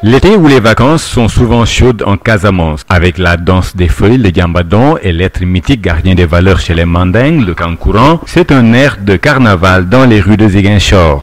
L'été où les vacances sont souvent chaudes en Casamance, avec la danse des feuilles, le Djambadon et l'être mythique gardien des valeurs chez les Mandingues, le Kankourang, c'est un air de carnaval dans les rues de Ziguinchor.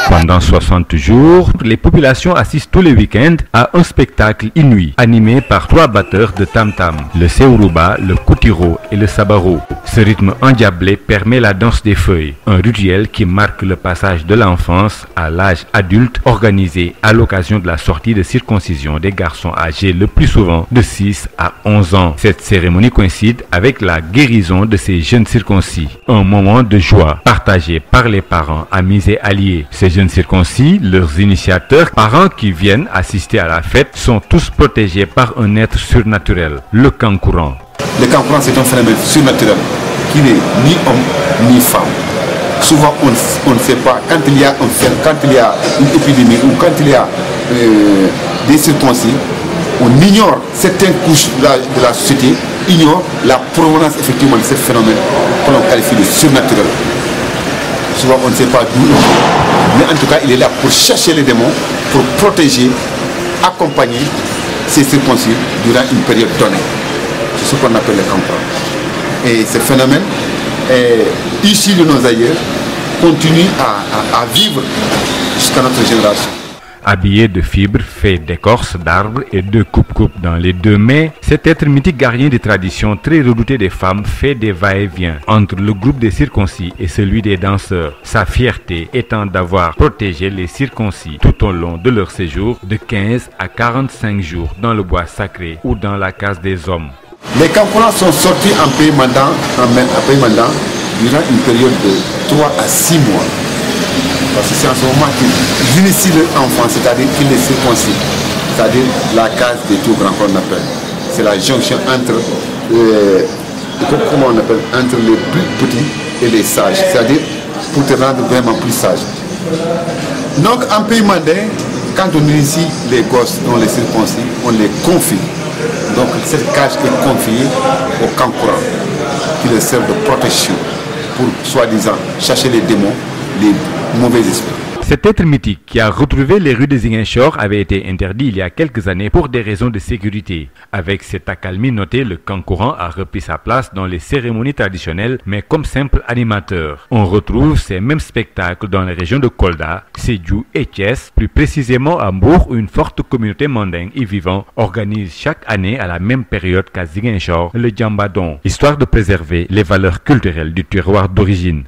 Pendant 60 jours, les populations assistent tous les week-ends à un spectacle inouï, animé par 3 batteurs de tam-tam, le Seurouba, le Koutiro et le Sabaro. Ce rythme endiablé permet la danse des feuilles, un rituel qui marque le passage de l'enfance à l'âge adulte, organisé à l'occasion de la sortie de circoncision des garçons âgés le plus souvent de 6 à 11 ans. Cette cérémonie coïncide avec la guérison de ces jeunes circoncis, un moment de joie partagé par les parents, amis et alliés. Ces jeunes circoncis, leurs initiateurs, parents qui viennent assister à la fête, sont tous protégés par un être surnaturel, le Kankourang. Le Kankourang, c'est un phénomène surnaturel qui n'est ni homme ni femme. Souvent, on ne sait pas, quand il y a une épidémie ou quand il y a des circoncis, on ignore certaines couches de la société, ignore la provenance effectivement de ce phénomène que l'on qualifie de surnaturel. Souvent, on ne sait pas d'où il vient. Mais en tout cas, il est là pour chercher les démons, pour protéger, accompagner ces circoncis durant une période donnée. C'est ce qu'on appelle le Kankourang. Et ce phénomène, issu de nos aïeux, continue à vivre jusqu'à notre génération. Habillé de fibres, fait d'écorce d'arbres et de coupe-coupe dans les 2 mains, cet être mythique gardien des traditions très redouté des femmes fait des va-et-vient entre le groupe des circoncis et celui des danseurs. Sa fierté étant d'avoir protégé les circoncis tout au long de leur séjour de 15 à 45 jours dans le bois sacré ou dans la case des hommes. Les Kankourang sont sortis en pays mandant durant une période de 3 à 6 mois. Parce que c'est en ce moment qu'ils initient l'enfant, c'est-à-dire qu'ils les circoncis, c'est-à-dire la case des tout grands qu'on appelle. C'est la jonction entre entre les plus petits et les sages, c'est-à-dire pour te rendre vraiment plus sage. Donc en pays mandin, quand on initie les gosses dont les circoncis, on les confie. Donc cette cage est confiée au Kankourang qui les sert de protection pour soi-disant chercher les démons, les mauvais esprits. Cet être mythique qui a retrouvé les rues de Ziguinchor avait été interdit il y a quelques années pour des raisons de sécurité. Avec cette accalmie notée, le Kankourang a repris sa place dans les cérémonies traditionnelles, mais comme simple animateur. On retrouve ces mêmes spectacles dans les régions de Kolda, Sédhiou et Thiès, plus précisément à Mbour où une forte communauté mandingue y vivant organise chaque année à la même période qu'à Ziguinchor le Djambadon, histoire de préserver les valeurs culturelles du terroir d'origine.